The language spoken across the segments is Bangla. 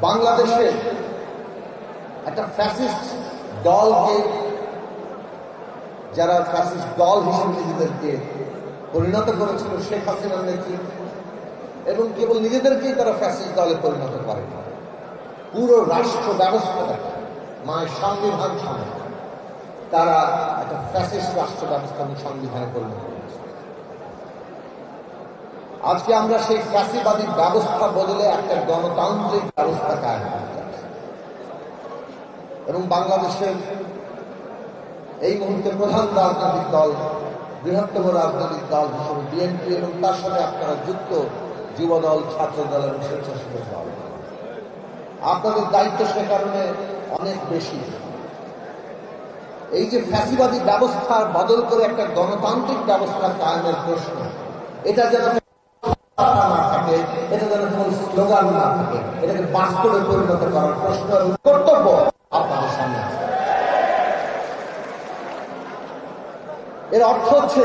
বাংলাদেশে একটা ফ্যাসিস্ট দলকে, যারা ফ্যাসিস্ট দল হিসেবে নিজেদেরকে পরিণত করেছিল শেখ হাসিনার নেতৃত্বে, এবং কেবল নিজেদেরকেই তারা ফ্যাসিস্ট দলে পরিণত করে, পুরো রাষ্ট্র ব্যবস্থাটাকে, মানে সংবিধান সমেত তারা একটা ফ্যাসিস্ট রাষ্ট্র ব্যবস্থা এবং সংবিধানে পরিণত করেছে। আজকে আমরা সেই ফ্যাসিবাদী ব্যবস্থা বদলে একটা গণতান্ত্রিক ব্যবস্থা কায়েম করতে চাচ্ছি, এবং বাংলাদেশের এই মুহূর্তে প্রধান রাজনৈতিক দল, বৃহত্তম রাজনৈতিক দল হিসেবে বিএনপি এবং তার সাথে আপনারা যুক্ত যুবদল, ছাত্রদল এবং স্বেচ্ছাসেবক দল, আপনাদের দায়িত্ব সে কারণে অনেক বেশি। এই যে ফ্যাসিবাদী ব্যবস্থা বদল করে একটা গণতান্ত্রিক ব্যবস্থা কায়েমের প্রশ্ন, এটা যেন না থাকে, এটা যেন কোনো স্লোগান না থাকে, এটাকে বাস্তবে পরিণত করার প্রশ্ন এবং কর্তব্য আপনাদের সামনে আছে। এর অর্থ হচ্ছে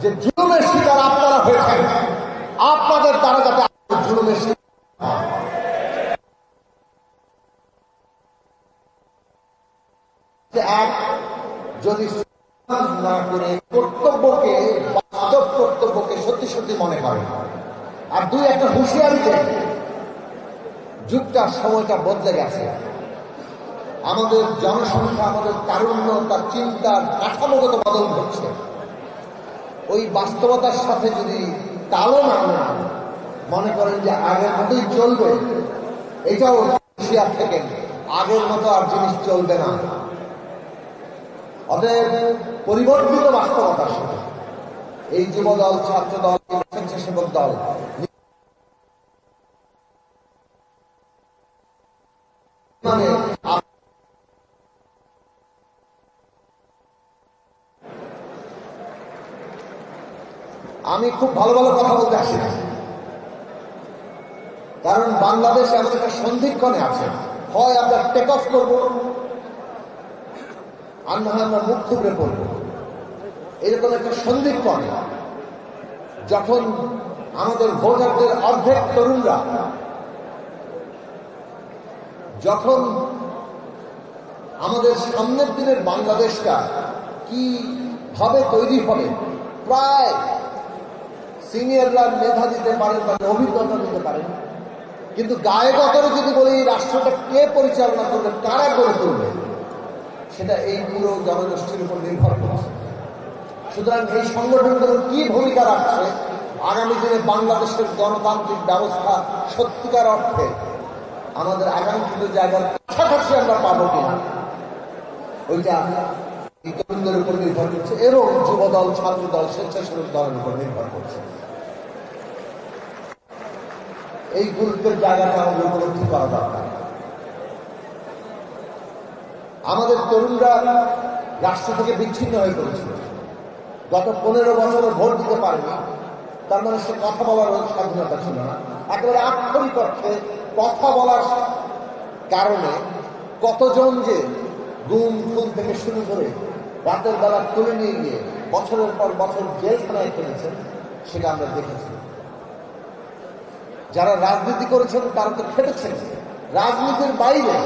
যে জুলুমের শিকার আপনারা হয়েছেন, আপনাদের দ্বারা যাতে জুলুমের শিকার এক যদি না করে কর্তব্যকে, বাস্তব কর্তব্যকে সত্যি সত্যি মনে করেন, আর দুই একটা হুঁশিয়ারি দেন। যুগটা, সময়টা বদলে গেছে, আমাদের জনসংখ্যা, আমাদের তারুণ্য, তার চিন্তার কাঠামোগত বদল ঘটছে। ওই বাস্তবতার সাথে যদি তালও না মনে করেন যে আগের মতোই চলবে, এটাও হুঁশিয়ার থেকে আগের মতো আর জিনিস চলবে না। অতএব পরিবর্তিত বাস্তবতার সাথে এই যুবদল, ছাত্রদল, স্বেচ্ছাসেবক দল আমি খুব ভালো ভালো কথা বলতে আসি না, কারণ বাংলাদেশ এমন একটা সন্ধিক্ষণে আছে, হয় আমরা টেক অফ করবো আর না হয় আমরা মুখ থুবড়ে পড়বো। এরকম একটা সন্ধিক্ষণ, যখন আমাদের ভোটারদের অর্ধেক তরুণরা, যখন আমাদের সামনের দিনের বাংলাদেশটা কি ভাবে তৈরি হবে, প্রায় সিনিয়ররা মেধা দিতে পারেন বা অভিজ্ঞতা দিতে পারেন, কিন্তু গায়ে গতরে যদি বলি রাষ্ট্রটা কে পরিচালনা করবে, কারা গড়ে তুলবে, সেটা এই পুরো জনগোষ্ঠীর উপর নির্ভর করছে। সুতরাং এই সংগঠনগুলোর কি ভূমিকা রাখছে আগামী দিনে বাংলাদেশের গণতান্ত্রিক ব্যবস্থা সত্যিকার অর্থে আমাদের আকাঙ্ক্ষিত জায়গার কাছাকাছি আমরা পাবো কিনা, ওইটা এই তরুণদের উপর নির্ভর করছে, এবং যুবদল, ছাত্রদল, স্বেচ্ছাসেবক দলের উপর নির্ভর করছে। এই গুরুত্বের জায়গাটা আমাদের উপলব্ধি করা দরকার। আমাদের তরুণরা রাষ্ট্র থেকে বিচ্ছিন্ন হয়ে পড়েছিল, গত 15 বছরে ভোট দিতে পারেনি, তার মানে সে কথা বলার স্বাধীনতা ছিল না। একেবারে আক্ষরিক অর্থে কথা বলার কারণে কতজন যে গুম খুন থেকে শুরু করে রাতের বেলা তুলে নিয়ে গিয়ে বছরের পর বছর জেলখানায় ফেলেছেন, সেটা আমরা দেখেছি। যারা রাজনীতি করেছেন তারা তো খেটেছেন। রাজনীতির বাইরে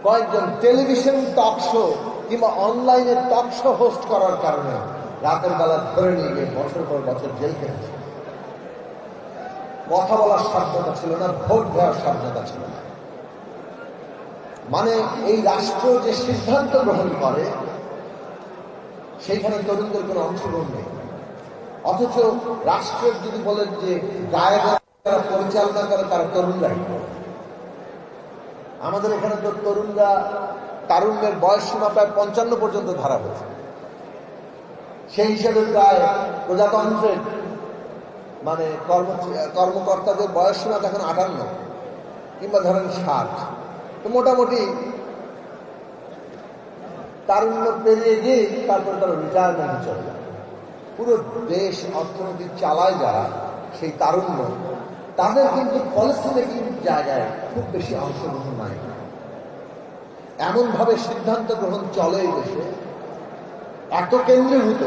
কয়েকজন টেলিভিশন টক শো কিংবা অনলাইনে টক শো হোস্ট করার কারণে রাতের বেলা ধরে নিয়ে গিয়ে বছর পর বছর জেল খেটেছে। কথা বলার স্বাধীনতা ছিল না, ভোট দেওয়ার স্বাধীনতা ছিল না। মানে এই রাষ্ট্র যে সিদ্ধান্ত গ্রহণ করে সেইখানে তরুণদের কোনো অংশগ্রহণ নেই। অথচ রাষ্ট্রের যদি বলেন যে গায়ে যারা পরিচালনা করে তারা তরুণরাই। আমাদের এখানে তো তরুণরা, তারুণ্যের বয়স সীমা প্রায় 55 পর্যন্ত ধরা হয়েছে। সেই হিসেবে প্রায় প্রজাতন্ত্রের মানে কর্মকর্তাদের বয়স সীমা এখন 58 কিংবা ধরেন 60। তো মোটামুটি তারুণ্য পেরিয়ে গিয়ে তারপরে তারা রিটায়ারমেন্টে চলে যায়। পুরো দেশ অর্থনীতি চালায় যারা, সেই তারুণ্য, তাদের কিন্তু পলিসি মেকিং জায়গায় খুব বেশি অংশগ্রহণ নাই। এমনভাবে সিদ্ধান্ত গ্রহণ চলে এই দেশে, এত কেন্দ্রীভূত,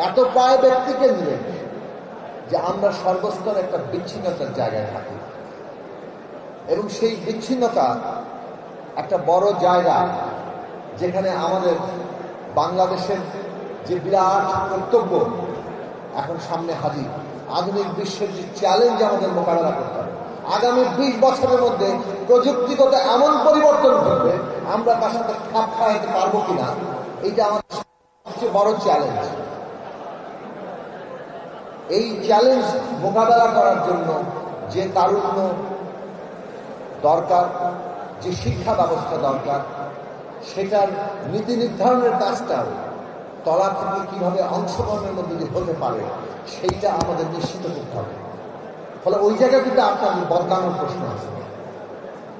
এত প্রায় ব্যক্তি কেন্দ্রিক, যে আমরা সর্বস্তর একটা বিচ্ছিন্নতার জায়গায় থাকি। এবং সেই বিচ্ছিন্নতা একটা বড় জায়গা, যেখানে আমাদের বাংলাদেশের যে বিরাট কর্তব্য এখন সামনে হাজির। আধুনিক বিশ্বের যে চ্যালেঞ্জ আমাদের মোকাবেলা করতে হবে, আগামী 20 বছরের মধ্যে প্রযুক্তিগত এমন পরিবর্তন ঘটবে, আমরা তার সাথে খাপ খাওয়াতে পারবো কিনা, এইটা আমাদের সবচেয়ে বড় চ্যালেঞ্জ। এই চ্যালেঞ্জ মোকাবেলা করার জন্য যে তারুণ্য দরকার, যে শিক্ষা ব্যবস্থা দরকার, সেটার নীতি নির্ধারণের কাজটাও তলা থেকে কিভাবে অংশগ্রহণের মধ্যে দিয়ে হতে পারে, সেইটা আমাদের নিশ্চিত করতে হবে। ফলে ওই জায়গায় কিন্তু আপনার বদলানোর প্রশ্ন আছে।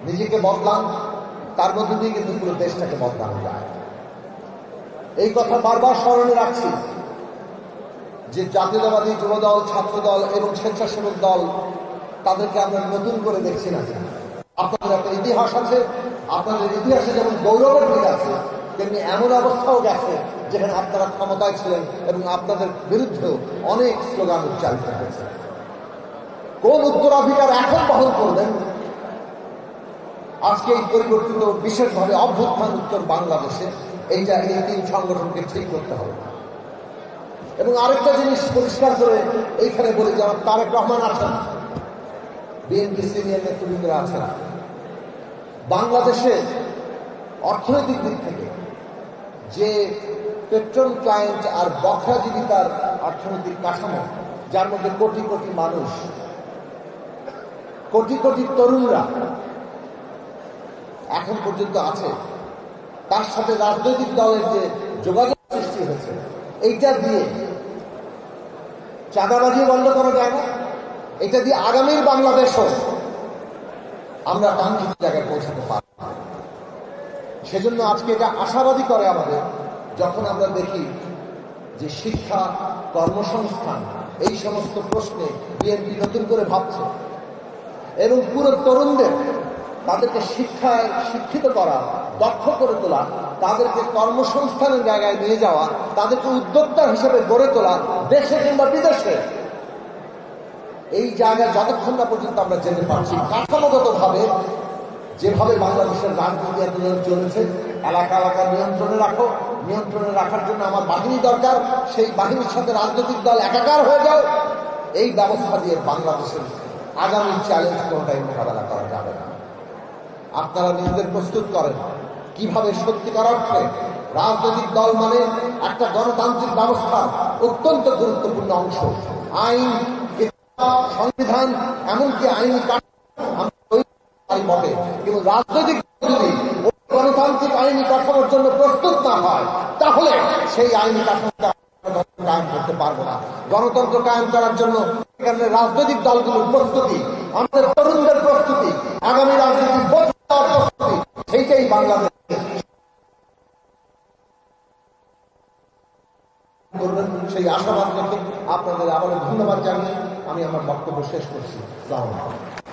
নিজেকে বদলান, তার মধ্যে দিয়ে কিন্তু পুরো দেশটাকে বদলানো যায়। এই কথা বারবার স্মরণে রাখছি যে জাতীয়তাবাদী যুবদল, ছাত্রদল এবং স্বেচ্ছাসেবক দল, তাদেরকে আমরা নতুন করে দেখছি না। আপনাদের একটা ইতিহাস আছে, আপনাদের ইতিহাসে যেমন গৌরবের দিক আছে, তেমনি এমন অবস্থাও গেছে যেখানে আপনারা ক্ষমতায় ছিলেন এবং আপনাদের বিরুদ্ধেও অনেক স্লোগান উচ্চারিত হয়েছে। কোন উত্তরাধিকার এখন বহন করবেন? আজকে এই পরিবর্তিত বিশেষভাবে অভ্যুত্থান উত্তর বাংলাদেশে এইটা এই 3 সংগঠনকে ঠিক করতে হবে। এবং আরেকটা জিনিস পরিষ্কার করে এইখানে বলি, যেমন তারেক রহমান আছেন, বিএনপি সিনিয়র নেতৃবৃন্দরা আছেন, বাংলাদেশে অর্থনৈতিক দিক থেকে যে পেট্রোল ক্লায়েন্ট আর বখরা জীবিকার অর্থনৈতিক কাঠামো, যার মধ্যে কোটি কোটি মানুষ, কোটি কোটি তরুণরা এখন পর্যন্ত আছে, তার সাথে রাজনৈতিক দলের যে যোগাযোগ সৃষ্টি হয়েছে, এইটা দিয়ে চাঁদাবাজি বন্ধ করা যায় না? এটা দিয়ে আগামীর বাংলাদেশও আমরা কাঙ্ক্ষিত জায়গায় পৌঁছাতে পারব। সেজন্য আজকে এটা আশাবাদী করে আমাদের, যখন আমরা দেখি যে শিক্ষা, কর্মসংস্থান, এই সমস্ত প্রশ্নে বিএনপি নতুন করে ভাবছে এবং পুরো তরুণদের তাদেরকে শিক্ষায় শিক্ষিত করা, দক্ষ করে তোলা, তাদেরকে কর্মসংস্থানের জায়গায় নিয়ে যাওয়া, তাদেরকে উদ্যোক্তা হিসেবে গড়ে তোলা, দেশে কিংবা বিদেশে। এই জায়গায় যতক্ষণ না পর্যন্ত আমরা যেতে পারছি, কাঠামোগত ভাবে যেভাবে বাংলাদেশের রাজনীতি আন্দোলন চলেছে, এলাকা এলাকা নিয়ন্ত্রণে রাখো, নিয়ন্ত্রণে রাখার জন্য আমার বাহিনী দরকার, সেই বাহিনীর সাথে রাজনৈতিক দল একাকার হয়ে যাও, এই ব্যবস্থা দিয়ে বাংলাদেশের আগামী চ্যালেঞ্জ কোনটাই মোকাবেলা করা যাবে না। আপনারা নিজেদের প্রস্তুত করেন কিভাবে সত্যিকার অর্থে রাজনৈতিক দল মানে একটা গণতান্ত্রিক ব্যবস্থা অত্যন্ত গুরুত্বপূর্ণ অংশ। আইন, সংবিধান, এমনকি আইনি কাঠামো বটে, কিন্তু রাজনৈতিক যদি গণতান্ত্রিক আইনি কাঠামোর জন্য প্রস্তুত না হয়, তাহলে সেই আইনি কাঠামোটা কায়েম করতে পারবো না। গণতন্ত্র কায়েম করার জন্য এখানে রাজনৈতিক দলগুলোর প্রস্তুতি, আমাদের তরুণদের প্রস্তুতি, আগামী রাজনীতির প্রস্তুতি, সেইটাই বাংলাদেশ করবেন। সেই আশাবাদ রেখে আপনাদের আবারও ধন্যবাদ জানিয়ে আমি আমার বক্তব্য শেষ করছি। আসসালামু আলাইকুম।